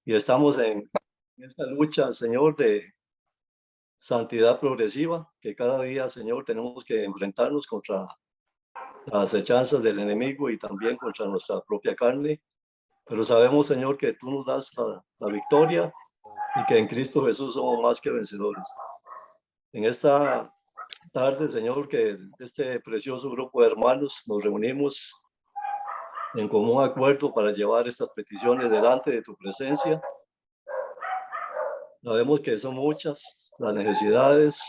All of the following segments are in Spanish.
y estamos en esta lucha, Señor, de santidad progresiva, que cada día, Señor, tenemos que enfrentarnos contra las acechanzas del enemigo y también contra nuestra propia carne. Pero sabemos, Señor, que tú nos das la victoria y que en Cristo Jesús somos más que vencedores. En esta tarde, Señor, que este precioso grupo de hermanos nos reunimos en común acuerdo para llevar estas peticiones delante de tu presencia. Sabemos que son muchas las necesidades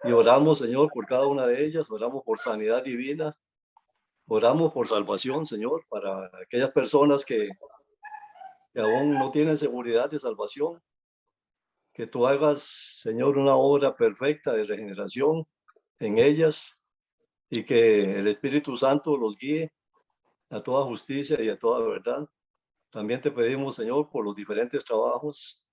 y oramos, Señor, por cada una de ellas. Oramos por sanidad divina, oramos por salvación, Señor, para aquellas personas que aún no tienen seguridad de salvación. Que tú hagas, Señor, una obra perfecta de regeneración en ellas y que el Espíritu Santo los guíe a toda justicia y a toda verdad. También te pedimos, Señor, por los diferentes trabajos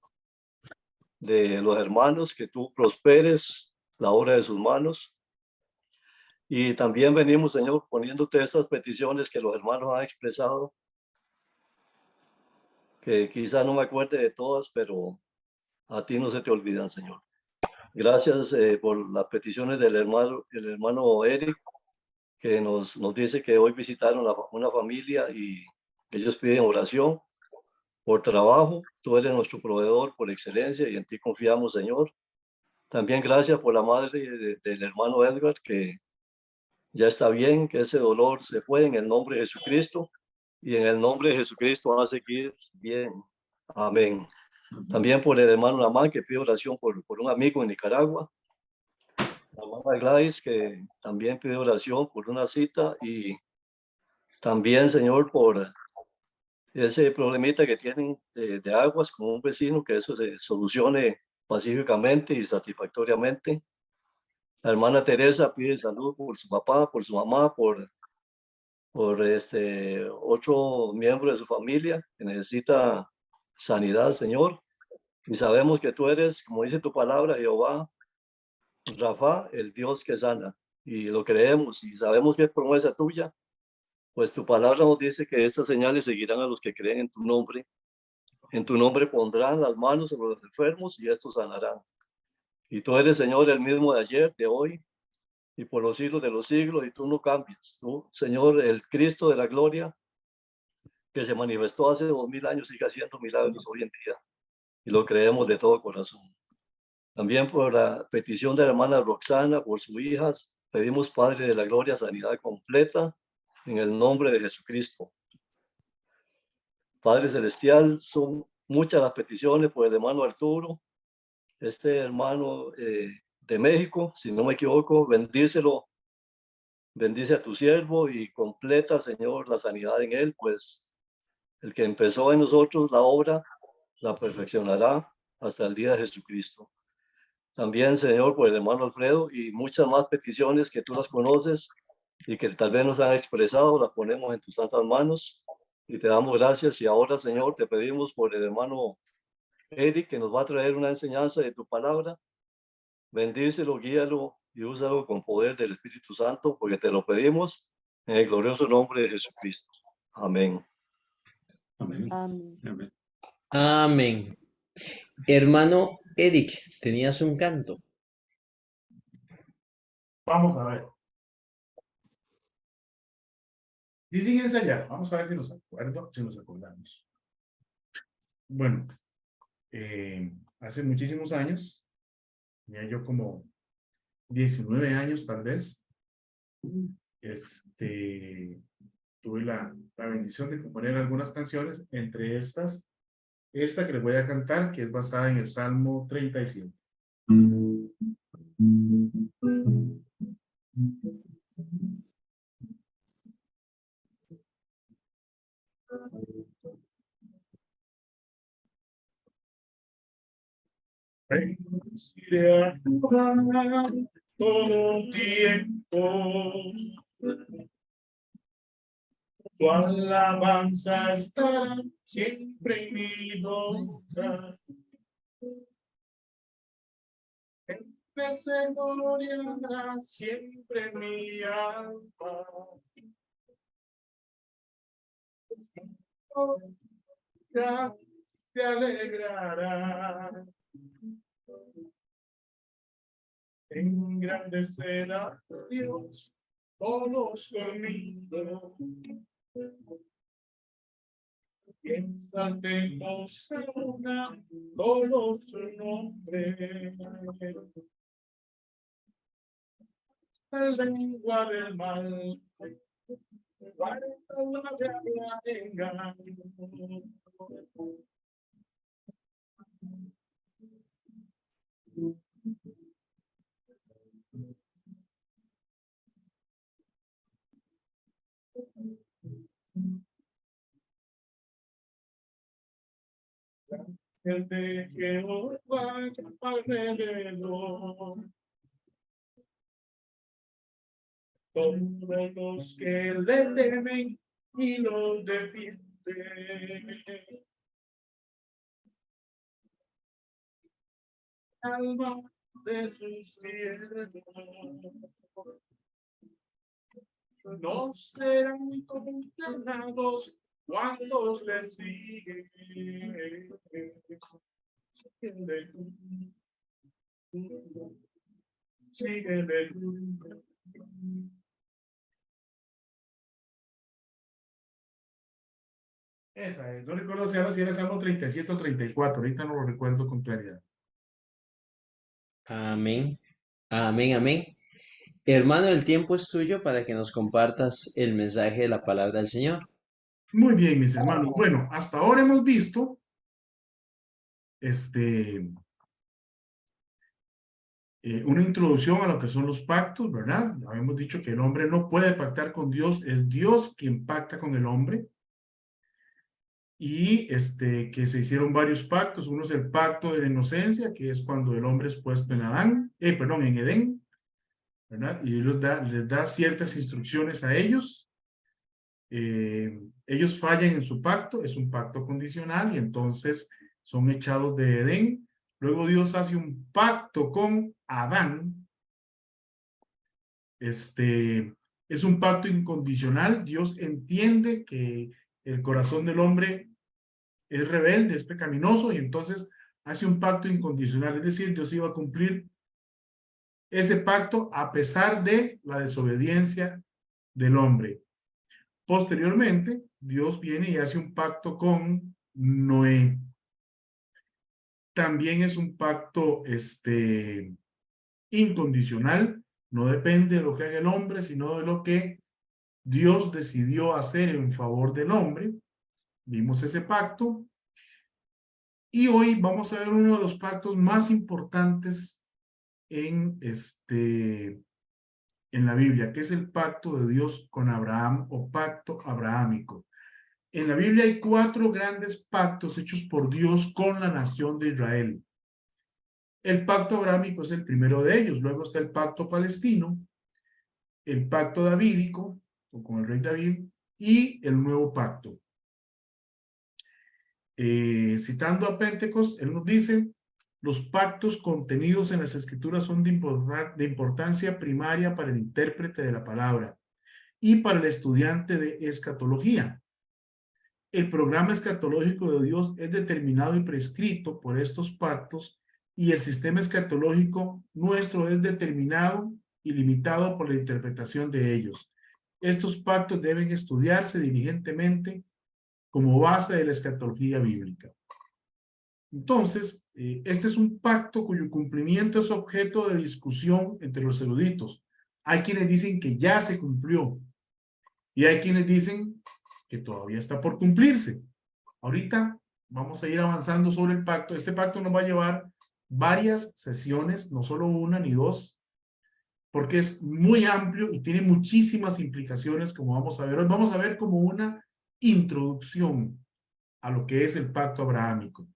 de los hermanos, que tú prosperes la obra de sus manos. Y también venimos, Señor, poniéndote estas peticiones que los hermanos han expresado, que quizá no me acuerde de todas, pero a ti no se te olvidan, Señor. Gracias por las peticiones del el hermano Eric, que nos dice que hoy visitaron una familia y ellos piden oración por trabajo. Tú eres nuestro proveedor por excelencia y en ti confiamos, Señor. También gracias por la madre del hermano Edgar, que ya está bien, que ese dolor se fue en el nombre de Jesucristo y en el nombre de Jesucristo va a seguir bien. Amén. También por el hermano Lamán, que pide oración por un amigo en Nicaragua. La hermana Gladys, que también pide oración por una cita, y también, Señor, por ese problemita que tienen de aguas con un vecino, que eso se solucione pacíficamente y satisfactoriamente. La hermana Teresa pide salud por su papá, por su mamá, por otro miembro de su familia que necesita sanidad, Señor. Y sabemos que tú eres, como dice tu palabra, Jehová Rafa, el Dios que sana. Y lo creemos y sabemos que es promesa tuya, pues tu palabra nos dice que estas señales seguirán a los que creen en tu nombre. En tu nombre pondrán las manos sobre los enfermos y estos sanarán. Y tú eres, Señor, el mismo de ayer, de hoy y por los siglos de los siglos, y tú no cambias. Tú, Señor, el Cristo de la gloria, que se manifestó hace 2000 años, sigue haciendo milagros hoy en día. Y lo creemos de todo corazón. También por la petición de la hermana Roxana, por sus hijas, pedimos, Padre de la gloria, sanidad completa en el nombre de Jesucristo. Padre celestial, son muchas las peticiones por el hermano Arturo, este hermano de México, si no me equivoco. Bendícelo, bendice a tu siervo y completa, Señor, la sanidad en él, pues el que empezó en nosotros la obra la perfeccionará hasta el día de Jesucristo. También, Señor, por el hermano Alfredo y muchas más peticiones que tú las conoces y que tal vez nos han expresado, las ponemos en tus santas manos y te damos gracias. Y ahora, Señor, te pedimos por el hermano Eric, que nos va a traer una enseñanza de tu palabra. Bendícelo, guíalo y úsalo con poder del Espíritu Santo, porque te lo pedimos en el glorioso nombre de Jesucristo. Amén. Amén. Amén. Amén. Amén. Hermano Eric, tenías un canto. Vamos a ver. Y sin ensayar, vamos a ver si nos acuerdo, si nos acordamos. Bueno, hace muchísimos años, tenía yo como 19 años tal vez, tuve la bendición de componer algunas canciones, entre estas, esta que les voy a cantar, que es basada en el Salmo 37. Bendeciré a Jehová todo tiempo. Tu alabanza estará siempre en mi boca. Se gloriará siempre mi alma. se alegrará. Engrandecerá a Dios todos conmigo. Exaltemos a una todo su nombre. La lengua del mal, guarda la engaño. El de Jehová alrededor. Todos los que le temen y los defienden. Alma de sus siervos. No serán condenados cuando les siguen. Síguele. Esa es. No recuerdo si ahora si era Salmo 37 o 34. Ahorita no lo recuerdo con claridad. Amén. Amén, amén. Hermano, el tiempo es tuyo para que nos compartas el mensaje de la palabra del Señor. Muy bien, mis hermanos. Bueno, hasta ahora hemos visto una introducción a lo que son los pactos, ¿verdad? Habíamos dicho que el hombre no puede pactar con Dios, es Dios quien pacta con el hombre. Y que se hicieron varios pactos. Uno es el pacto de la inocencia, que es cuando el hombre es puesto en en Edén, ¿verdad? Y Dios les da ciertas instrucciones a ellos. Ellos fallan en su pacto, es un pacto condicional, y entonces son echados de Edén. Luego Dios hace un pacto con Adán. Es un pacto incondicional. Dios entiende que el corazón del hombre es rebelde, es pecaminoso, y entonces hace un pacto incondicional. Es decir, Dios iba a cumplir ese pacto a pesar de la desobediencia del hombre. Posteriormente, Dios viene y hace un pacto con Noé. También es un pacto incondicional. No depende de lo que haga el hombre, sino de lo que Dios decidió hacer en favor del hombre. Vimos ese pacto. Y hoy vamos a ver uno de los pactos más importantes en la Biblia, que es el pacto de Dios con Abraham, o pacto abrahámico. En la Biblia hay 4 grandes pactos hechos por Dios con la nación de Israel. El pacto abrahámico es el primero de ellos. Luego está el pacto palestino, el pacto davídico, o con el rey David, y el nuevo pacto. Citando a Pentecostés, él nos dice: los pactos contenidos en las Escrituras son de importancia primaria para el intérprete de la palabra y para el estudiante de escatología. El programa escatológico de Dios es determinado y prescrito por estos pactos, y el sistema escatológico nuestro es determinado y limitado por la interpretación de ellos. Estos pactos deben estudiarse diligentemente como base de la escatología bíblica. Entonces, este es un pacto cuyo cumplimiento es objeto de discusión entre los eruditos. Hay quienes dicen que ya se cumplió, y hay quienes dicen que todavía está por cumplirse. Ahorita vamos a ir avanzando sobre el pacto. Este pacto nos va a llevar varias sesiones, no solo una ni dos, porque es muy amplio y tiene muchísimas implicaciones, como vamos a ver hoy. Vamos a ver como una introducción a lo que es el pacto abrahámico.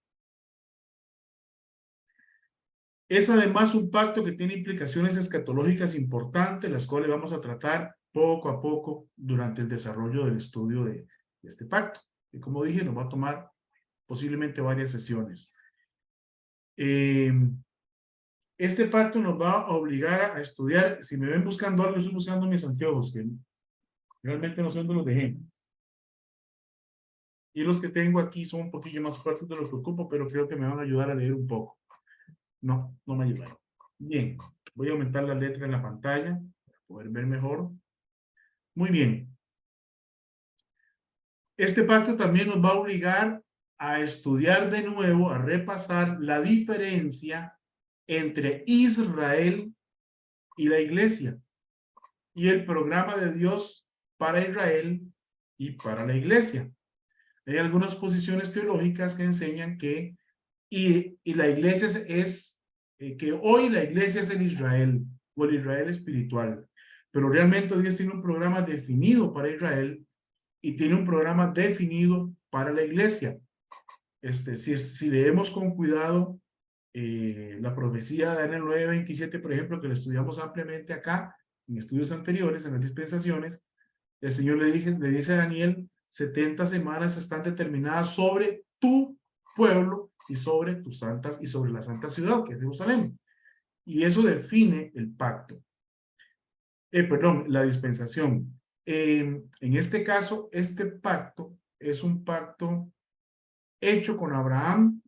Es además un pacto que tiene implicaciones escatológicas importantes, las cuales vamos a tratar poco a poco durante el desarrollo del estudio de este pacto. Y como dije, nos va a tomar posiblemente varias sesiones. Este pacto nos va a obligar a estudiar. Si me ven buscando algo, estoy buscando mis anteojos, que realmente no sé dónde los dejé. Y los que tengo aquí son un poquillo más fuertes de lo que ocupo, pero creo que me van a ayudar a leer un poco. No, no me ayudaron. Bien, voy a aumentar la letra en la pantalla para poder ver mejor. Muy bien. Este pacto también nos va a obligar a estudiar de nuevo, a repasar la diferencia entre Israel y la iglesia y el programa de Dios para Israel y para la iglesia. Hay algunas posiciones teológicas que enseñan que y la iglesia que hoy la iglesia es el Israel o el Israel espiritual, pero realmente Dios tiene un programa definido para Israel y tiene un programa definido para la iglesia. Si leemos con cuidado la profecía de Daniel 9:27, por ejemplo, que la estudiamos ampliamente acá, en estudios anteriores, en las dispensaciones, el Señor le dice a Daniel, 70 semanas están determinadas sobre tu pueblo y sobre tus santas y sobre la santa ciudad, que es Jerusalén. Y eso define el pacto. Perdón, la dispensación. En este caso, este pacto es un pacto hecho con Abraham,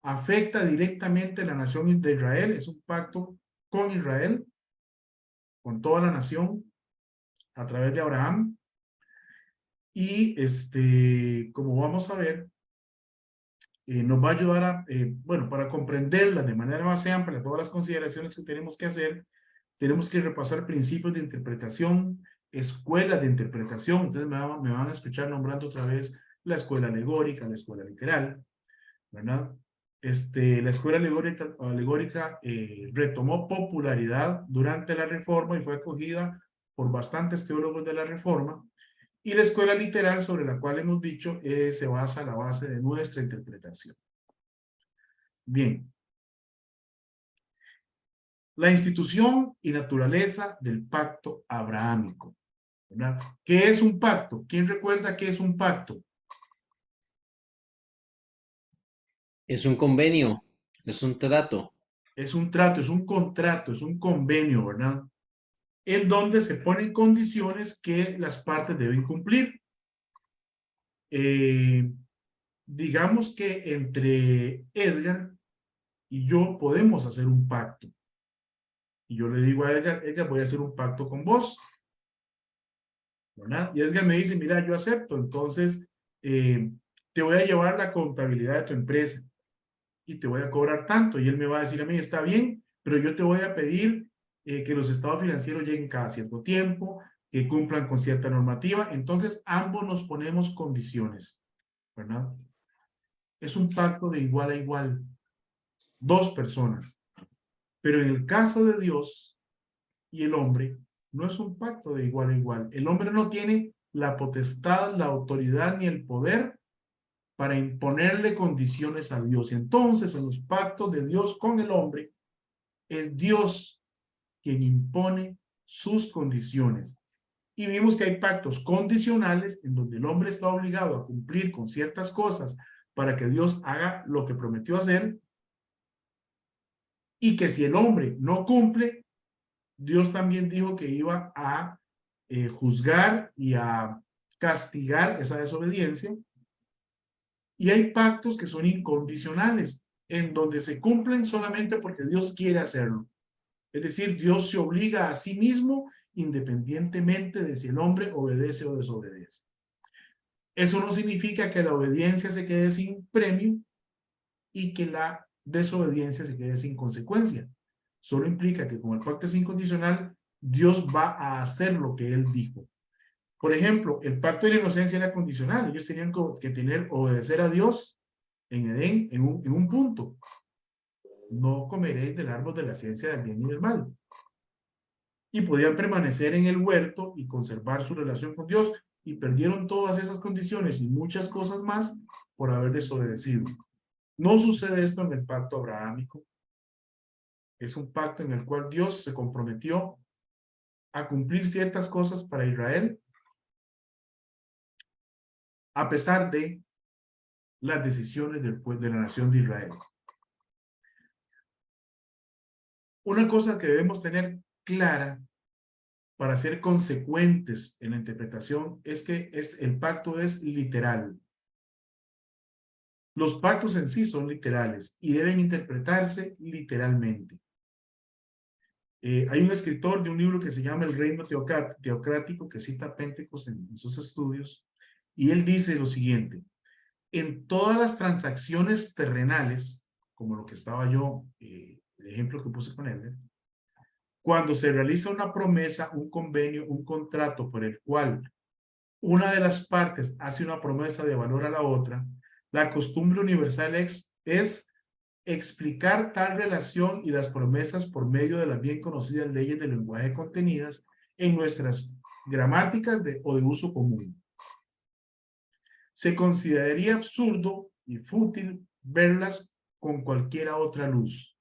afecta directamente a la nación de Israel, es un pacto con Israel, con toda la nación, a través de Abraham. Y como vamos a ver, nos va a ayudar a, bueno, para comprenderla de manera más amplia, todas las consideraciones que tenemos que hacer, tenemos que repasar principios de interpretación, escuelas de interpretación. Entonces me van a escuchar nombrando otra vez la escuela alegórica, la escuela literal, ¿verdad? La escuela alegórica retomó popularidad durante la Reforma y fue acogida por bastantes teólogos de la Reforma. Y la escuela literal, sobre la cual hemos dicho, se basa en la base de nuestra interpretación. Bien. La institución y naturaleza del pacto abrahámico, ¿verdad? ¿Qué es un pacto? ¿Quién recuerda qué es un pacto? Es un convenio, es un trato. Es un trato, es un contrato, es un convenio, ¿verdad? En donde se ponen condiciones que las partes deben cumplir. Digamos que entre Edgar y yo podemos hacer un pacto. Y yo le digo a Edgar, voy a hacer un pacto con vos, ¿verdad? Y Edgar me dice, mira, yo acepto, entonces te voy a llevar la contabilidad de tu empresa y te voy a cobrar tanto. Y él me va a decir a mí, está bien, pero yo te voy a pedir que los estados financieros lleguen cada cierto tiempo, que cumplan con cierta normativa. Entonces, ambos nos ponemos condiciones, ¿verdad? Es un pacto de igual a igual, dos personas. Pero en el caso de Dios y el hombre, no es un pacto de igual a igual. El hombre no tiene la potestad, la autoridad ni el poder para imponerle condiciones a Dios. Entonces, en los pactos de Dios con el hombre, es Dios quien impone sus condiciones. Y vimos que hay pactos condicionales en donde el hombre está obligado a cumplir con ciertas cosas para que Dios haga lo que prometió hacer, y que si el hombre no cumple, Dios también dijo que iba a juzgar y a castigar esa desobediencia. Y hay pactos que son incondicionales, en donde se cumplen solamente porque Dios quiere hacerlo. Es decir, Dios se obliga a sí mismo independientemente de si el hombre obedece o desobedece. Eso no significa que la obediencia se quede sin premio y que la desobediencia se quede sin consecuencia. Solo implica que como el pacto es incondicional, Dios va a hacer lo que Él dijo. Por ejemplo, el pacto de la inocencia era condicional. Ellos tenían que obedecer a Dios en Edén en un punto. No comeréis del árbol de la ciencia del bien y del mal. Y podían permanecer en el huerto y conservar su relación con Dios, y perdieron todas esas condiciones y muchas cosas más por haber desobedecido. No sucede esto en el pacto abrahámico. Es un pacto en el cual Dios se comprometió a cumplir ciertas cosas para Israel, a pesar de las decisiones de la nación de Israel. Una cosa que debemos tener clara para ser consecuentes en la interpretación es que el pacto es literal. Los pactos en sí son literales y deben interpretarse literalmente. Hay un escritor de un libro que se llama El Reino Teocrático que cita a Pentecostés en sus estudios, y él dice lo siguiente: en todas las transacciones terrenales, como lo que estaba yo, el ejemplo que puse con él, cuando se realiza una promesa, un convenio, un contrato por el cual una de las partes hace una promesa de valor a la otra, la costumbre universal es explicar tal relación y las promesas por medio de las bien conocidas leyes del lenguaje contenidas en nuestras gramáticas o de uso común. Se consideraría absurdo y fútil verlas con cualquiera otra luz.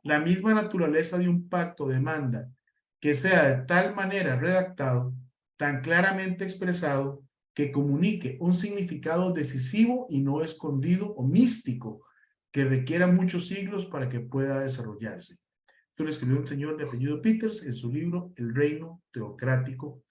La misma naturaleza de un pacto demanda que sea de tal manera redactado, tan claramente expresado, que comunique un significado decisivo y no escondido o místico, que requiera muchos siglos para que pueda desarrollarse. Esto lo escribió un señor de apellido Peters en su libro El Reino Teocrático.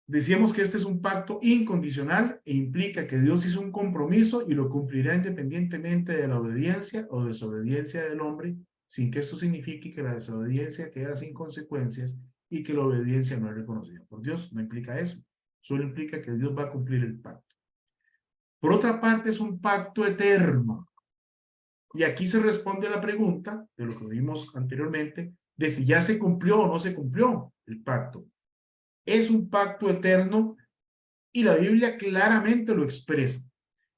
Decíamos que este es un pacto incondicional e implica que Dios hizo un compromiso y lo cumplirá independientemente de la obediencia o desobediencia del hombre, sin que esto signifique que la desobediencia queda sin consecuencias y que la obediencia no es reconocida por Dios. No implica eso. Solo implica que Dios va a cumplir el pacto. Por otra parte, es un pacto eterno. Y aquí se responde a la pregunta de lo que vimos anteriormente, de si ya se cumplió o no se cumplió el pacto. Es un pacto eterno y la Biblia claramente lo expresa.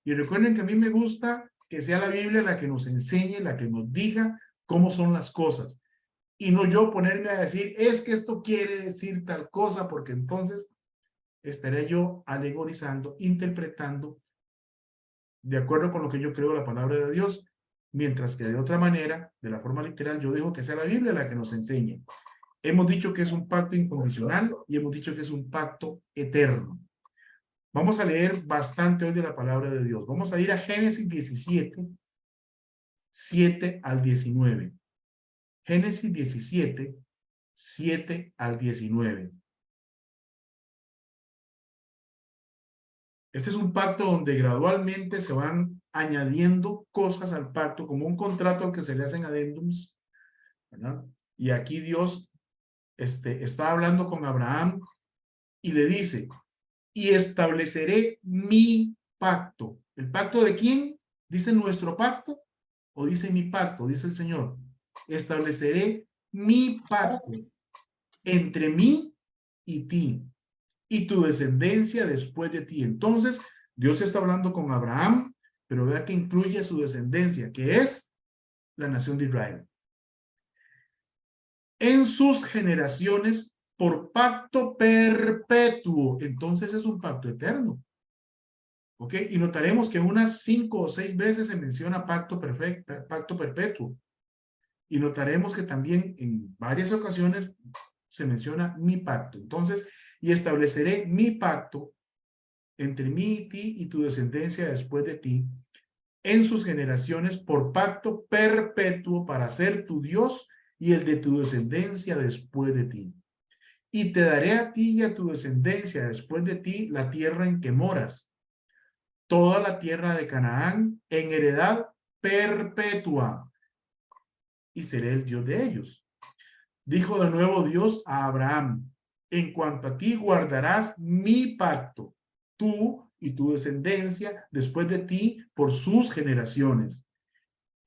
Y recuerden que a mí me gusta que sea la Biblia la que nos enseñe, la que nos diga cómo son las cosas. Y no yo ponerme a decir, es que esto quiere decir tal cosa, porque entonces estaré yo alegorizando, interpretando de acuerdo con lo que yo creo la palabra de Dios, mientras que de otra manera, de la forma literal, yo digo que sea la Biblia la que nos enseñe. Hemos dicho que es un pacto incondicional y hemos dicho que es un pacto eterno. Vamos a leer bastante hoy de la palabra de Dios. Vamos a ir a Génesis 17, 7 al 19. Génesis 17, 7 al 19. Este es un pacto donde gradualmente se van añadiendo cosas al pacto, como un contrato al que se le hacen adendums, ¿verdad? Y aquí Dios está hablando con Abraham y le dice, y estableceré mi pacto. ¿El pacto de quién? ¿Dice nuestro pacto? ¿O dice mi pacto? Dice el Señor. Estableceré mi pacto entre mí y ti, y tu descendencia después de ti. Entonces, Dios está hablando con Abraham, pero vea que incluye su descendencia, que es la nación de Israel. En sus generaciones, por pacto perpetuo. Entonces es un pacto eterno. ¿Ok? Y notaremos que unas 5 o 6 veces se menciona pacto perpetuo. Y notaremos que también en varias ocasiones se menciona mi pacto. Entonces, y estableceré mi pacto entre mí y ti y tu descendencia después de ti en sus generaciones por pacto perpetuo para ser tu Dios y el de tu descendencia después de ti. Y te daré a ti y a tu descendencia después de ti la tierra en que moras, toda la tierra de Canaán en heredad perpetua, y seré el Dios de ellos. Dijo de nuevo Dios a Abraham, en cuanto a ti guardarás mi pacto, tú y tu descendencia después de ti por sus generaciones.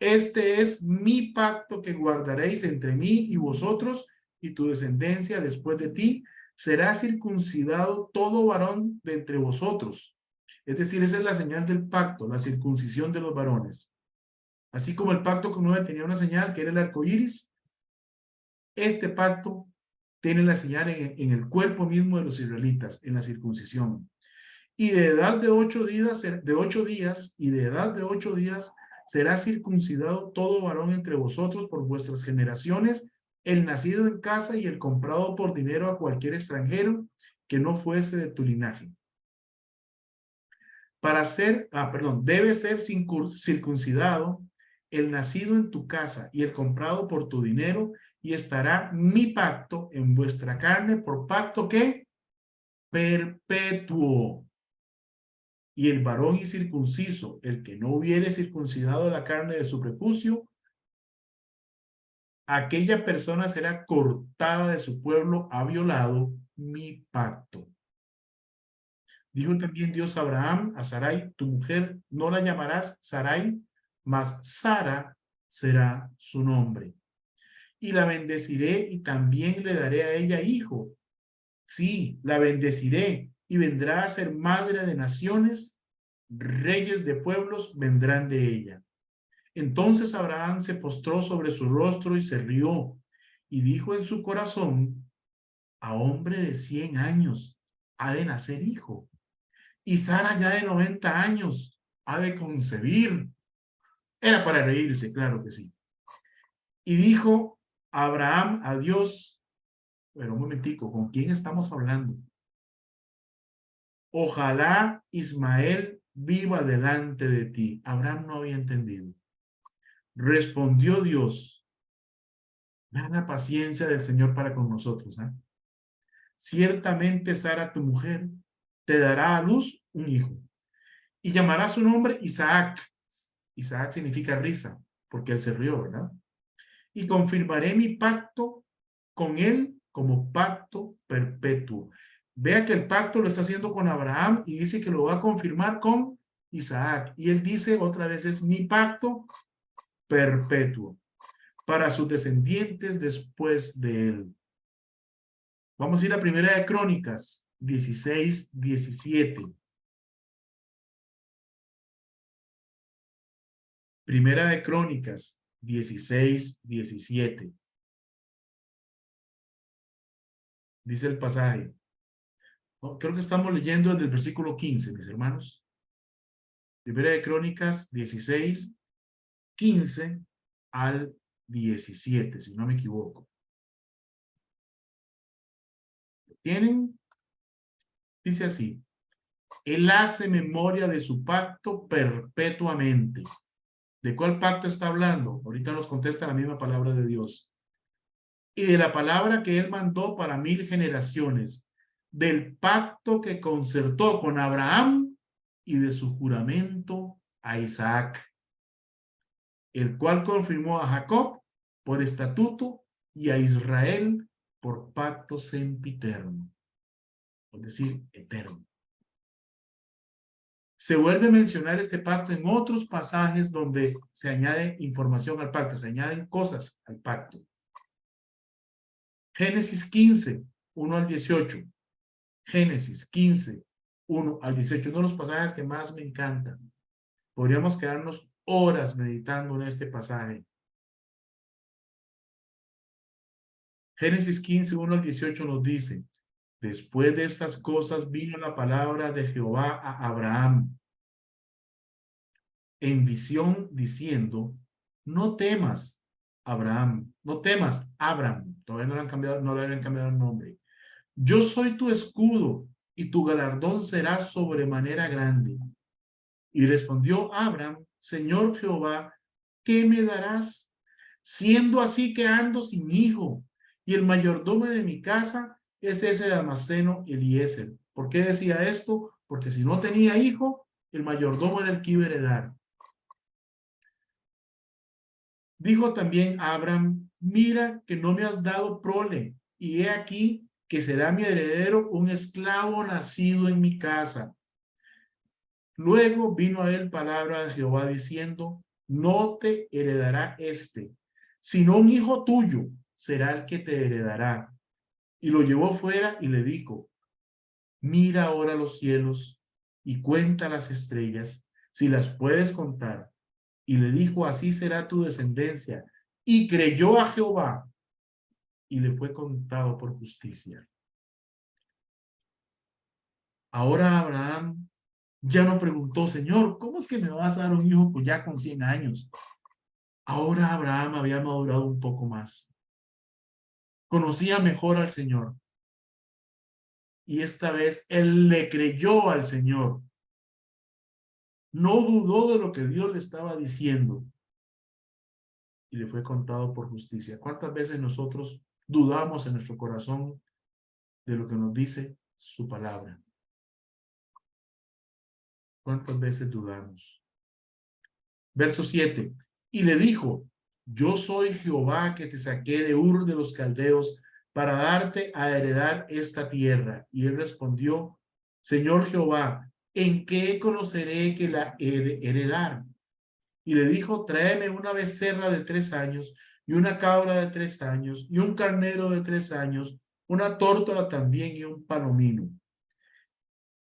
Este es mi pacto que guardaréis entre mí y vosotros y tu descendencia después de ti. Será circuncidado todo varón de entre vosotros. Es decir, esa es la señal del pacto, la circuncisión de los varones. Así como el pacto con Noé tenía una señal que era el arco iris, este pacto tiene la señal en el cuerpo mismo de los israelitas, en la circuncisión. Y de edad de 8 días, y de edad de 8 días será circuncidado todo varón entre vosotros por vuestras generaciones, el nacido en casa y el comprado por dinero a cualquier extranjero que no fuese de tu linaje. Debe ser circuncidado el nacido en tu casa y el comprado por tu dinero, y estará mi pacto en vuestra carne por pacto que perpetuo. y el varón incircunciso, el que no hubiere circuncidado la carne de su prepucio, aquella persona será cortada de su pueblo, ha violado mi pacto. Dijo también Dios a Abraham, a Sarai, tu mujer no la llamarás Sarai, mas Sara será su nombre. Y la bendeciré y también le daré a ella hijo. Sí, la bendeciré y vendrá a ser madre de naciones, reyes de pueblos vendrán de ella. Entonces Abraham se postró sobre su rostro y se rió, y dijo en su corazón, a hombre de 100 años ha de nacer hijo, y Sara ya de 90 años ha de concebir. Era para reírse, claro que sí. Y dijo Abraham a Dios, pero un momentico, ¿con quién estamos hablando? Ojalá Ismael viva delante de ti. Abraham no había entendido. Respondió Dios, vean la paciencia del Señor para con nosotros. Ciertamente Sara, tu mujer, te dará a luz un hijo y llamará su nombre Isaac. Isaac significa risa, porque él se rió, ¿verdad? Y confirmaré mi pacto con él como pacto perpetuo. Vea que el pacto lo está haciendo con Abraham y dice que lo va a confirmar con Isaac. Y él dice otra vez, es mi pacto perpetuo para sus descendientes después de él. Vamos a ir a Primera de Crónicas 16, 17. Primera de Crónicas 16, 17. Dice el pasaje. Creo que estamos leyendo desde el versículo 15, mis hermanos. Primera de Crónicas 16, 15 al 17, si no me equivoco. ¿Lo tienen? Dice así. Él hace memoria de su pacto perpetuamente. ¿De cuál pacto está hablando? Ahorita nos contesta la misma palabra de Dios. Y de la palabra que él mandó para 1000 generaciones, del pacto que concertó con Abraham y de su juramento a Isaac, el cual confirmó a Jacob por estatuto y a Israel por pacto sempiterno, es decir, eterno. Se vuelve a mencionar este pacto en otros pasajes donde se añade información al pacto, se añaden cosas al pacto. Génesis 15, 1 al 18. Génesis 15, 1 al 18. Uno de los pasajes que más me encantan. Podríamos quedarnos horas meditando en este pasaje. Génesis 15, 1 al 18 nos dice, después de estas cosas vino la palabra de Jehová a Abraham en visión diciendo, no temas, Abraham, no temas, Abram, todavía no le han cambiado, no le habían cambiado el nombre. Yo soy tu escudo y tu galardón será sobremanera grande. Y respondió Abram, Señor Jehová, ¿qué me darás? Siendo así que ando sin hijo, y el mayordomo de mi casa es ese Damaseno Eliezer. ¿Por qué decía esto? Porque si no tenía hijo, el mayordomo era el que iba a heredar. Dijo también Abram, mira que no me has dado prole, y he aquí que será mi heredero un esclavo nacido en mi casa. Luego vino a él palabra de Jehová diciendo, no te heredará sino un hijo tuyo será el que te heredará. Y lo llevó fuera y le dijo, mira ahora los cielos y cuenta las estrellas, si las puedes contar. Y le dijo, así será tu descendencia. Y creyó a Jehová y le fue contado por justicia. Ahora Abraham ya no preguntó, Señor, ¿cómo es que me vas a dar un hijo ya con 100 años? Ahora Abraham había madurado un poco más. Conocía mejor al Señor. Y esta vez él le creyó al Señor. No dudó de lo que Dios le estaba diciendo. Y le fue contado por justicia. ¿Cuántas veces nosotros dudamos en nuestro corazón de lo que nos dice su palabra? ¿Cuántas veces dudamos? Verso 7. Y le dijo, yo soy Jehová que te saqué de Ur de los Caldeos para darte a heredar esta tierra. Y él respondió, Señor Jehová, ¿en qué conoceré que la he de heredar? Y le dijo, tráeme una becerra de 3 años y una cabra de 3 años y un carnero de 3 años, una tórtola también y un palomino.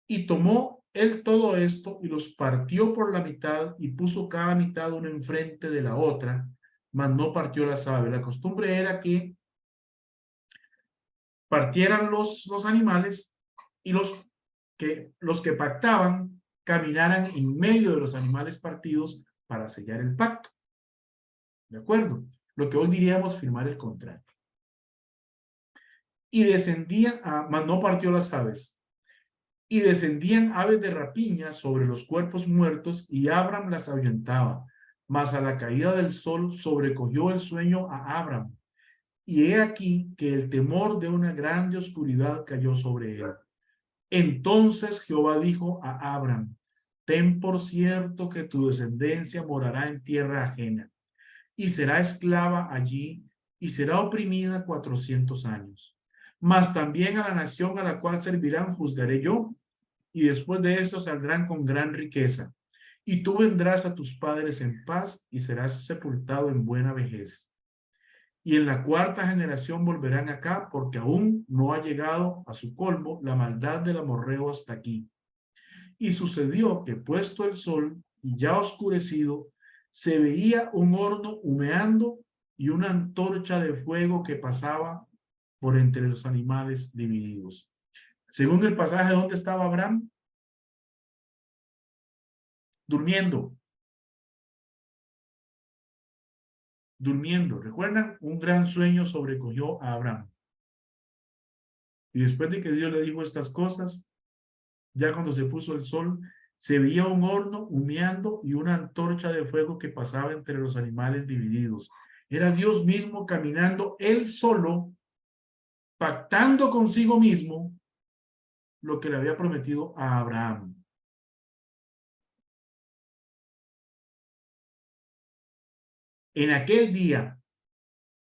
Y tomó él todo esto y los partió por la mitad y puso cada mitad una enfrente de la otra, mas no partió las aves. La costumbre era que partieran los animales y los que pactaban caminaran en medio de los animales partidos para sellar el pacto. ¿De acuerdo? Lo que hoy diríamos firmar el contrato. Y descendía, mas no partió las aves. Y descendían aves de rapiña sobre los cuerpos muertos, y Abram las ahuyentaba. Mas a la caída del sol sobrecogió el sueño a Abram. Y he aquí que el temor de una grande oscuridad cayó sobre él. Entonces Jehová dijo a Abram, ten por cierto que tu descendencia morará en tierra ajena, y será esclava allí, y será oprimida 400 años. Mas también a la nación a la cual servirán juzgaré yo, y después de esto saldrán con gran riqueza. Y tú vendrás a tus padres en paz, y serás sepultado en buena vejez. Y en la 4ª generación volverán acá, porque aún no ha llegado a su colmo la maldad del amorreo hasta aquí. Y sucedió que puesto el sol, y ya oscurecido, se veía un horno humeando y una antorcha de fuego que pasaba por entre los animales divididos. Según el pasaje, ¿dónde estaba Abraham? Durmiendo. Durmiendo. ¿Recuerdan? Un gran sueño sobrecogió a Abraham. Y después de que Dios le dijo estas cosas, ya cuando se puso el sol, se veía un horno humeando y una antorcha de fuego que pasaba entre los animales divididos. Era Dios mismo caminando él solo, pactando consigo mismo lo que le había prometido a Abraham. En aquel día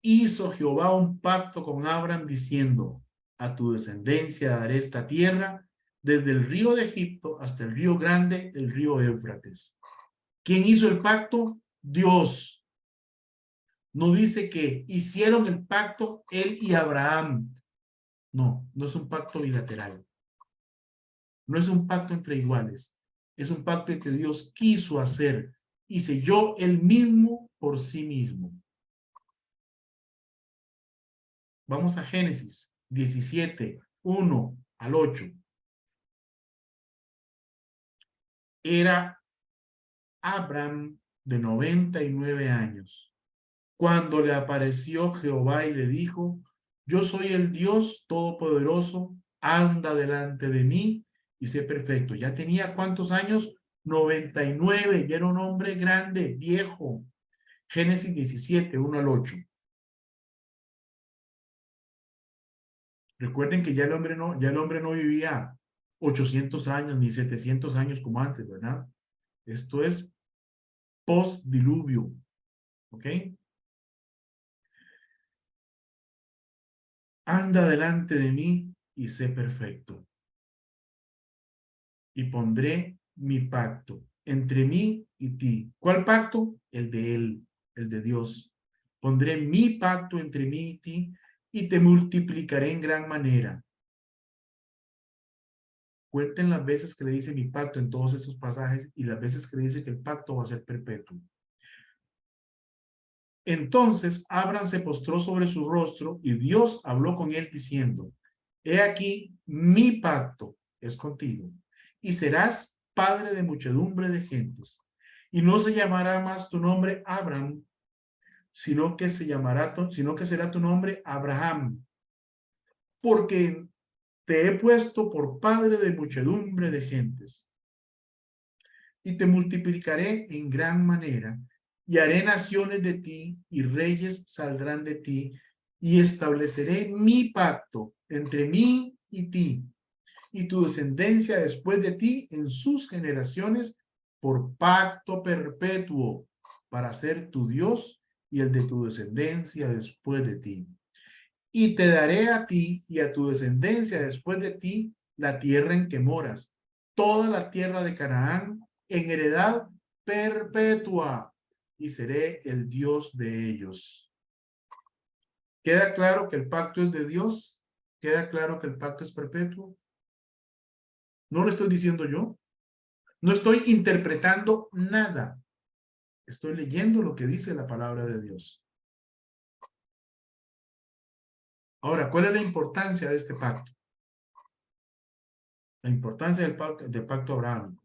hizo Jehová un pacto con Abraham diciendo, a tu descendencia daré esta tierra desde el río de Egipto hasta el río grande, el río Éufrates. ¿Quién hizo el pacto? Dios. No dice que hicieron el pacto él y Abraham. No, no es un pacto bilateral. No es un pacto entre iguales. Es un pacto que Dios quiso hacer y selló él mismo por sí mismo. Vamos a Génesis 17, 1 al 8. Era Abraham de 99 años cuando le apareció Jehová y le dijo, yo soy el Dios Todopoderoso, anda delante de mí y sé perfecto. Ya tenía ¿cuántos años? 99, ya era un hombre grande, viejo. Génesis 17, 1 al 8. Recuerden que ya el hombre no vivía 800 años ni 700 años como antes, ¿verdad? Esto es post-diluvio, ¿ok? Anda delante de mí y sé perfecto. Y pondré mi pacto entre mí y ti. ¿Cuál pacto? El de él, el de Dios. Pondré mi pacto entre mí y ti y te multiplicaré en gran manera. Cuenten las veces que le dice mi pacto en todos estos pasajes y las veces que le dice que el pacto va a ser perpetuo. Entonces Abraham se postró sobre su rostro y Dios habló con él diciendo, he aquí mi pacto es contigo y serás padre de muchedumbre de gentes y no se llamará más tu nombre Abraham, sino que será tu nombre Abraham, porque te he puesto por padre de muchedumbre de gentes y te multiplicaré en gran manera y haré naciones de ti y reyes saldrán de ti y estableceré mi pacto entre mí y ti y tu descendencia después de ti en sus generaciones por pacto perpetuo, para ser tu Dios y el de tu descendencia después de ti. Y te daré a ti y a tu descendencia después de ti la tierra en que moras, toda la tierra de Canaán, en heredad perpetua, y seré el Dios de ellos. ¿Queda claro que el pacto es de Dios? ¿Queda claro que el pacto es perpetuo? No lo estoy diciendo yo. No estoy interpretando nada. Estoy leyendo lo que dice la palabra de Dios. Ahora, ¿cuál es la importancia de este pacto? La importancia del pacto abrahámico.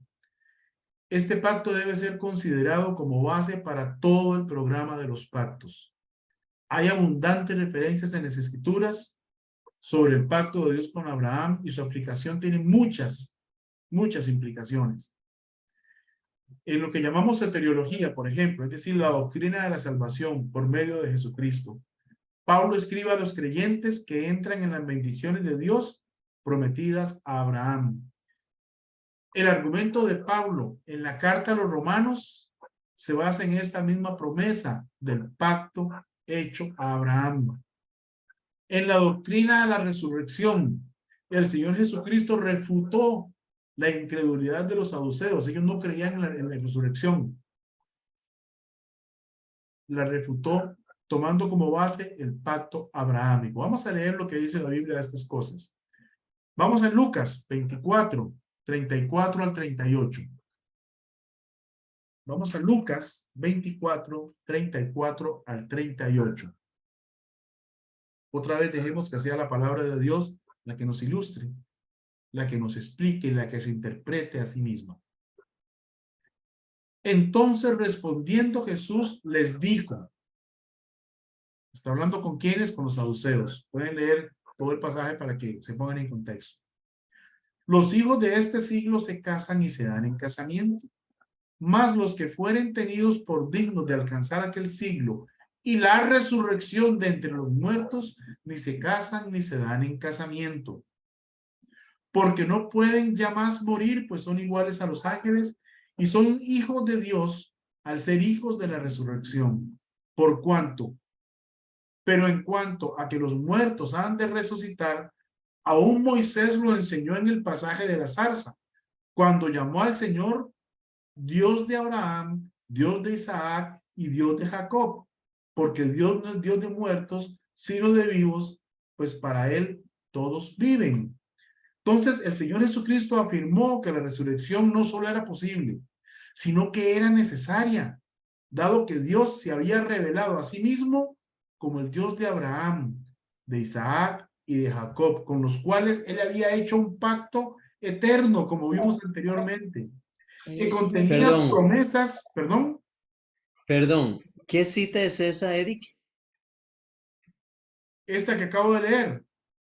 Este pacto debe ser considerado como base para todo el programa de los pactos. Hay abundantes referencias en las Escrituras sobre el pacto de Dios con Abraham y su aplicación tiene muchas implicaciones. En lo que llamamos soteriología, por ejemplo, es decir, la doctrina de la salvación por medio de Jesucristo, Pablo escribe a los creyentes que entran en las bendiciones de Dios prometidas a Abraham. El argumento de Pablo en la carta a los romanos se basa en esta misma promesa del pacto hecho a Abraham. En la doctrina de la resurrección, el Señor Jesucristo refutó la incredulidad de los saduceos. Ellos no creían en la resurrección. La refutó tomando como base el pacto abrahámico. Vamos a leer lo que dice la Biblia de estas cosas. Vamos a Lucas 24, 34 al 38. Vamos a Lucas 24, 34 al 38. Otra vez dejemos que sea la palabra de Dios la que nos ilustre, la que nos explique, la que se interprete a sí misma. Entonces respondiendo Jesús les dijo, está hablando con quiénes, con los saduceos. Pueden leer todo el pasaje para que se pongan en contexto. Los hijos de este siglo se casan y se dan en casamiento, mas los que fueren tenidos por dignos de alcanzar aquel siglo y la resurrección de entre los muertos, ni se casan ni se dan en casamiento, porque no pueden ya más morir, pues son iguales a los ángeles y son hijos de Dios al ser hijos de la resurrección. Pero en cuanto a que los muertos han de resucitar, aún Moisés lo enseñó en el pasaje de la zarza, cuando llamó al Señor Dios de Abraham, Dios de Isaac y Dios de Jacob, porque Dios no es Dios de muertos, sino de vivos, pues para él todos viven. Entonces el Señor Jesucristo afirmó que la resurrección no solo era posible, sino que era necesaria, dado que Dios se había revelado a sí mismo como el Dios de Abraham, de Isaac y de Jacob, con los cuales él había hecho un pacto eterno, como vimos anteriormente, que contenía promesas, Perdón, ¿qué cita es esa, Eric? Esta que acabo de leer.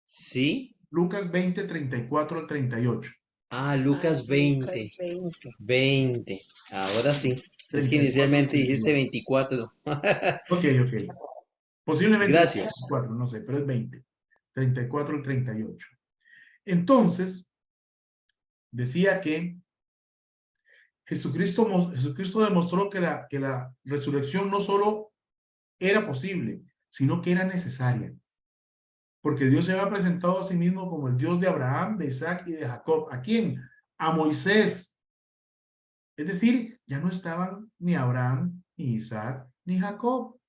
Sí. Lucas 20, 34 al 38. Lucas 20. 20. Ahora sí. Es que 34, inicialmente 38. dijiste 24. Ok. Posiblemente Gracias. 24, no sé, pero es 20. 34 al 38. Entonces, decía que Jesucristo demostró que la resurrección no solo era posible, sino que era necesaria. Porque Dios se había presentado a sí mismo como el Dios de Abraham, de Isaac y de Jacob. ¿A quién? A Moisés. Es decir, ya no estaban ni Abraham, ni Isaac, ni Jacob.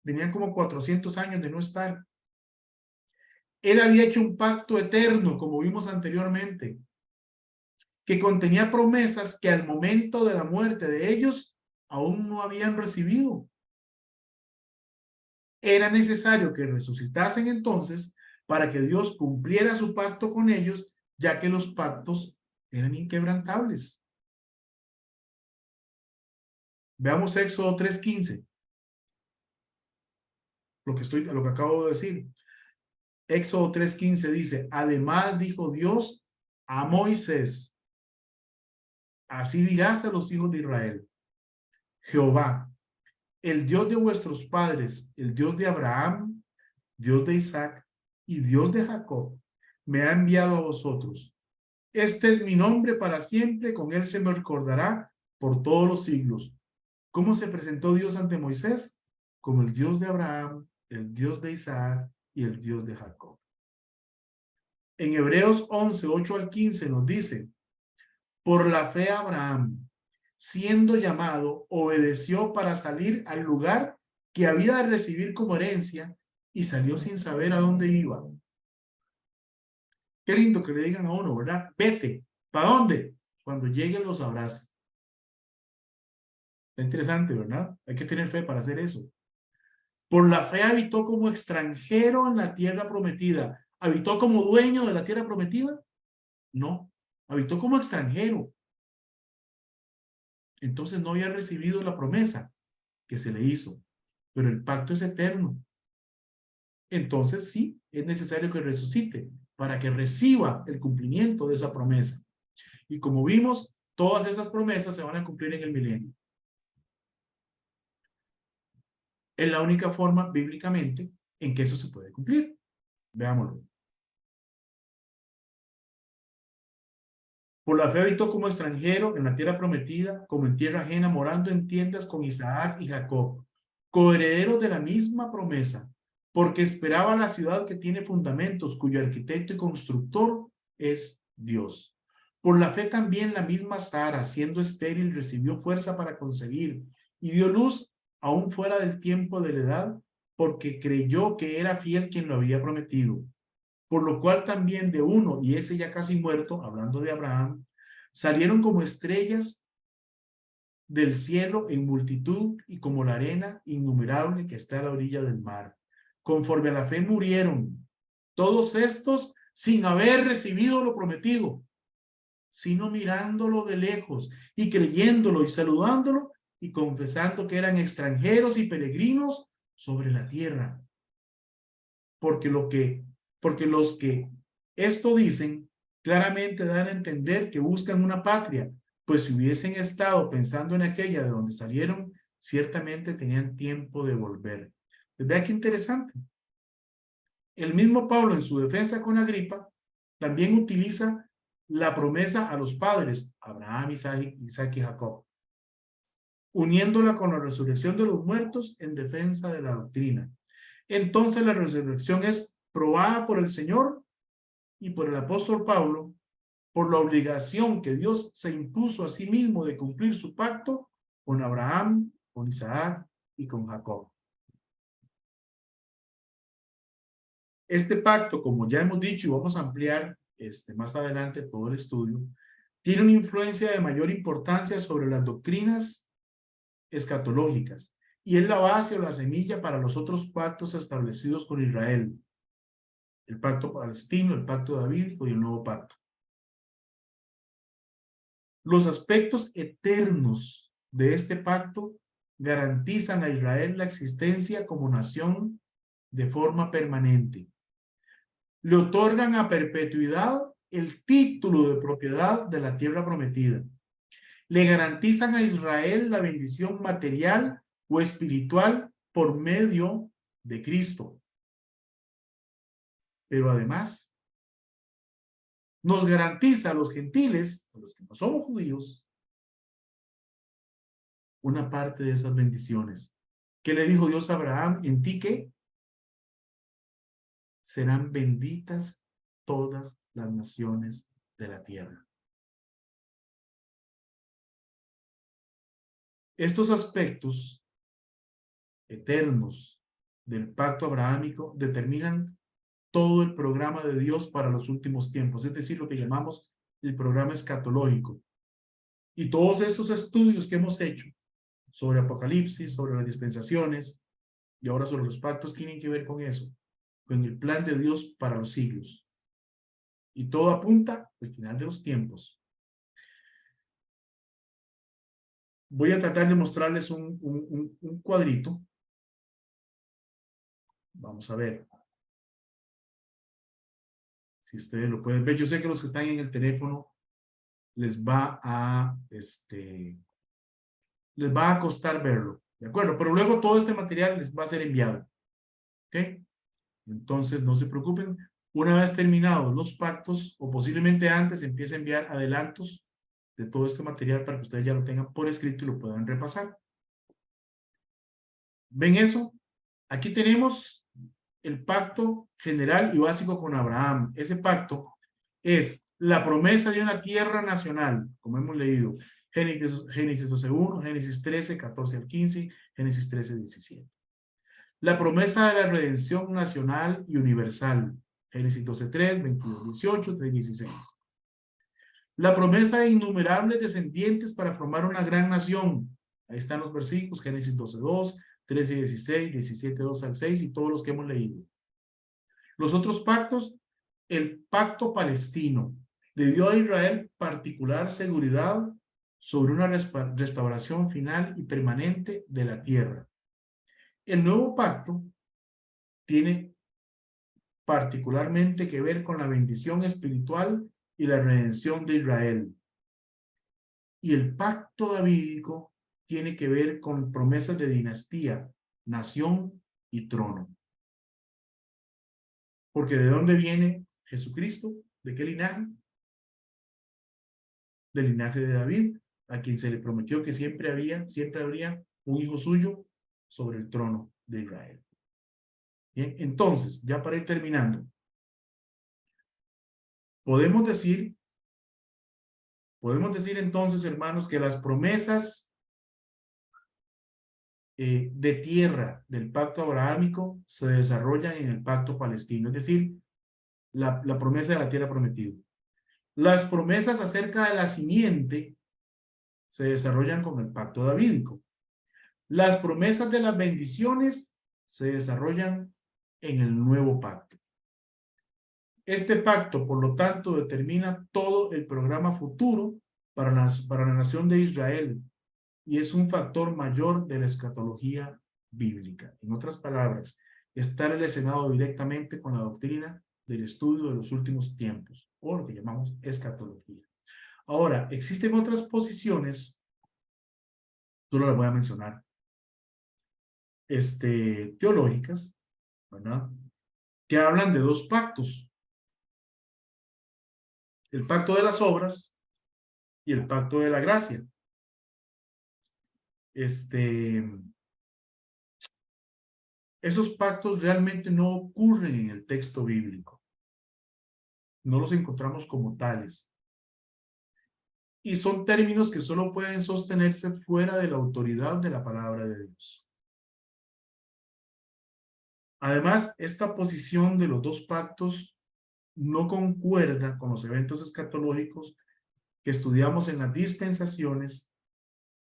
Tenían como 400 años de no estar. Él había hecho un pacto eterno, como vimos anteriormente, que contenía promesas que al momento de la muerte de ellos aún no habían recibido. Era necesario que resucitasen entonces para que Dios cumpliera su pacto con ellos, ya que los pactos eran inquebrantables. Veamos Éxodo 3:15. Lo que acabo de decir. Éxodo 3:15 dice, además dijo Dios a Moisés, así dirás a los hijos de Israel, Jehová, el Dios de vuestros padres, el Dios de Abraham, Dios de Isaac y Dios de Jacob, me ha enviado a vosotros. Este es mi nombre para siempre, con él se me recordará por todos los siglos. ¿Cómo se presentó Dios ante Moisés? Como el Dios de Abraham, el Dios de Isaac y el Dios de Jacob. En Hebreos 11, 8 al 15 nos dice, por la fe Abraham, siendo llamado, obedeció para salir al lugar que había de recibir como herencia y salió sin saber a dónde iba. Qué lindo que le digan a uno, ¿verdad? Vete. ¿Para dónde? Cuando lleguen los sabrás. Está interesante, ¿verdad? Hay que tener fe para hacer eso. Por la fe habitó como extranjero en la tierra prometida. ¿Habitó como dueño de la tierra prometida? No. Habitó como extranjero. Entonces no había recibido la promesa que se le hizo. Pero el pacto es eterno. Entonces sí, es necesario que resucite para que reciba el cumplimiento de esa promesa. Y como vimos, todas esas promesas se van a cumplir en el milenio. Es la única forma bíblicamente en que eso se puede cumplir. Veámoslo. Por la fe habitó como extranjero en la tierra prometida, como en tierra ajena, morando en tiendas con Isaac y Jacob, coherederos de la misma promesa, porque esperaba la ciudad que tiene fundamentos, cuyo arquitecto y constructor es Dios. Por la fe también la misma Sara, siendo estéril, recibió fuerza para concebir y dio luz aún fuera del tiempo de la edad, porque creyó que era fiel quien lo había prometido. Por lo cual también de uno, y ese ya casi muerto, hablando de Abraham, salieron como estrellas del cielo en multitud y como la arena innumerable que está a la orilla del mar. Conforme a la fe murieron, todos estos sin haber recibido lo prometido, sino mirándolo de lejos y creyéndolo y saludándolo y confesando que eran extranjeros y peregrinos sobre la tierra. Porque los que esto dicen claramente dan a entender que buscan una patria, pues si hubiesen estado pensando en aquella de donde salieron, ciertamente tenían tiempo de volver. Vea qué interesante. El mismo Pablo en su defensa con Agripa también utiliza la promesa a los padres, Abraham, Isaac y Jacob, uniéndola con la resurrección de los muertos en defensa de la doctrina. Entonces la resurrección es probada por el Señor y por el apóstol Pablo por la obligación que Dios se impuso a sí mismo de cumplir su pacto con Abraham, con Isaac y con Jacob. Este pacto, como ya hemos dicho y vamos a ampliar más adelante todo el estudio, tiene una influencia de mayor importancia sobre las doctrinas escatológicas y es la base o la semilla para los otros pactos establecidos con Israel. El pacto palestino, el pacto davídico y el nuevo pacto. Los aspectos eternos de este pacto garantizan a Israel la existencia como nación de forma permanente. Le otorgan a perpetuidad el título de propiedad de la tierra prometida. Le garantizan a Israel la bendición material o espiritual por medio de Cristo. Pero además, nos garantiza a los gentiles, a los que no somos judíos, una parte de esas bendiciones. ¿Qué le dijo Dios a Abraham? En ti que serán benditas todas las naciones de la tierra. Estos aspectos eternos del pacto abrahámico determinan todo el programa de Dios para los últimos tiempos, es decir, lo que llamamos el programa escatológico. Y todos estos estudios que hemos hecho sobre Apocalipsis, sobre las dispensaciones y ahora sobre los pactos tienen que ver con eso, con el plan de Dios para los siglos. Y todo apunta al final de los tiempos. Voy a tratar de mostrarles un cuadrito. Vamos a ver si ustedes lo pueden ver. Yo sé que los que están en el teléfono les va a costar verlo, ¿de acuerdo? Pero luego todo este material les va a ser enviado, ¿ok? Entonces no se preocupen, Una vez terminados los pactos, o posiblemente antes, empieza a enviar adelantos de todo este material para que ustedes ya lo tengan por escrito y lo puedan repasar. ¿Ven eso? Aquí tenemos el pacto general y básico con Abraham. Ese pacto es la promesa de una tierra nacional, como hemos leído. Génesis 12:1, Génesis 13, 14 al 15, Génesis 13, 17. La promesa de la redención nacional y universal. Génesis 12:3, 22, 18, 3, 16. La promesa de innumerables descendientes para formar una gran nación. Ahí están los versículos, Génesis 12:2, 13, 16, 17, 2 al 6 y todos los que hemos leído. Los otros pactos, el pacto palestino, le dio a Israel particular seguridad sobre una restauración final y permanente de la tierra. El nuevo pacto tiene particularmente que ver con la bendición espiritual y la redención de Israel. Y el pacto davídico tiene que ver con promesas de dinastía, nación y trono. Porque ¿de dónde viene Jesucristo? ¿De qué linaje? Del linaje de David, a quien se le prometió que siempre habría un hijo suyo sobre el trono de Israel. Bien, entonces, ya para ir terminando, podemos decir entonces, hermanos, que las promesas de tierra del pacto abrahámico se desarrollan en el pacto palestino, es decir, la promesa de la tierra prometida. Las promesas acerca de la simiente se desarrollan con el pacto davídico. Las promesas de las bendiciones se desarrollan en el nuevo pacto. Este pacto, por lo tanto, determina todo el programa futuro para la nación de Israel y es un factor mayor de la escatología bíblica. En otras palabras, está relacionado directamente con la doctrina del estudio de los últimos tiempos, o lo que llamamos escatología. Ahora, existen otras posiciones, solo las voy a mencionar, teológicas, ¿verdad?, que hablan de dos pactos: el pacto de las obras y el pacto de la gracia. Esos pactos realmente no ocurren en el texto bíblico. No los encontramos como tales. Y son términos que solo pueden sostenerse fuera de la autoridad de la palabra de Dios. Además, esta posición de los dos pactos no concuerda con los eventos escatológicos que estudiamos en las dispensaciones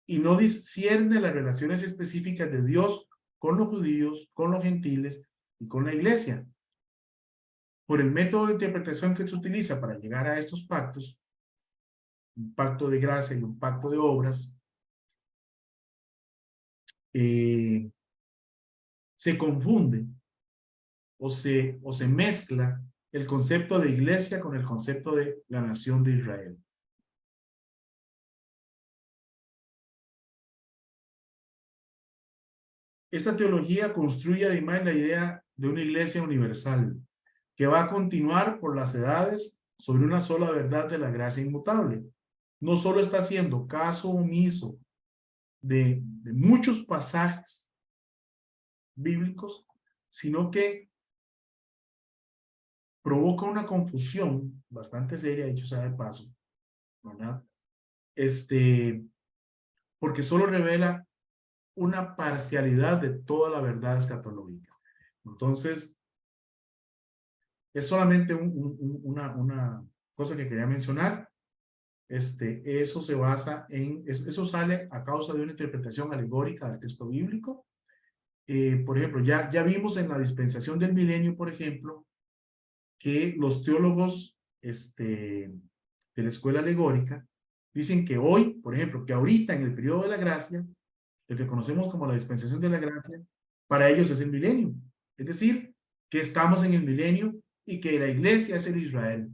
y no discierne las relaciones específicas de Dios con los judíos, con los gentiles y con la iglesia. Por el método de interpretación que se utiliza para llegar a estos pactos, un pacto de gracia y un pacto de obras, se confunde o se mezcla el concepto de iglesia con el concepto de la nación de Israel. Esta teología construye además la idea de una iglesia universal que va a continuar por las edades sobre una sola verdad de la gracia inmutable. No solo está haciendo caso omiso de muchos pasajes bíblicos, sino que provoca una confusión bastante seria, dicho sea de paso, ¿verdad? Porque solo revela una parcialidad de toda la verdad escatológica. Entonces, es solamente una cosa que quería mencionar. Eso se basa eso sale a causa de una interpretación alegórica del texto bíblico. Por ejemplo, ya vimos en la dispensación del milenio, por ejemplo, que los teólogos de la escuela alegórica dicen que hoy, por ejemplo, que ahorita en el periodo de la gracia, el que conocemos como la dispensación de la gracia, para ellos es el milenio. Es decir, que estamos en el milenio y que la iglesia es el Israel.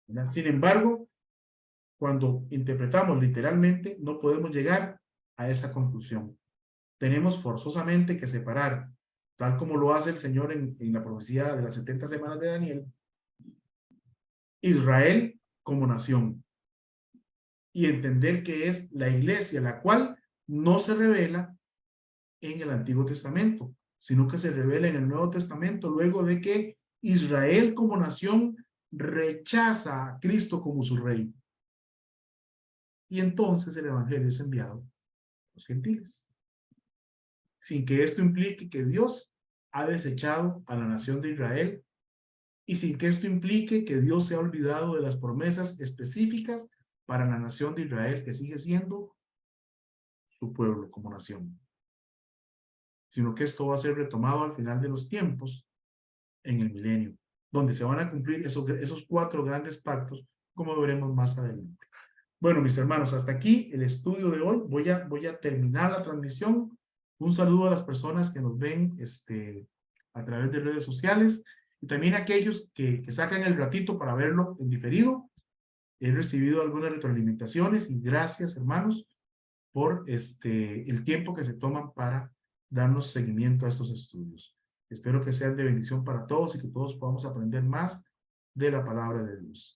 ¿Verdad? Sin embargo, cuando interpretamos literalmente, no podemos llegar a esa conclusión. Tenemos forzosamente que separar tal como lo hace el Señor en la profecía de las 70 semanas de Daniel, Israel como nación, y entender que es la iglesia la cual no se revela en el Antiguo Testamento, sino que se revela en el Nuevo Testamento luego de que Israel como nación rechaza a Cristo como su rey. Y entonces el Evangelio es enviado a los gentiles, sin que esto implique que Dios ha desechado a la nación de Israel y sin que esto implique que Dios se ha olvidado de las promesas específicas para la nación de Israel, que sigue siendo su pueblo como nación, sino que esto va a ser retomado al final de los tiempos, en el milenio, donde se van a cumplir esos 4 grandes pactos, como veremos más adelante. Bueno, mis hermanos, hasta aquí el estudio de hoy. Voy a terminar la transmisión. Un saludo a las personas que nos ven a través de redes sociales y también a aquellos que sacan el ratito para verlo en diferido. He recibido algunas retroalimentaciones y gracias, hermanos, por el tiempo que se toman para darnos seguimiento a estos estudios. Espero que sean de bendición para todos y que todos podamos aprender más de la palabra de Dios.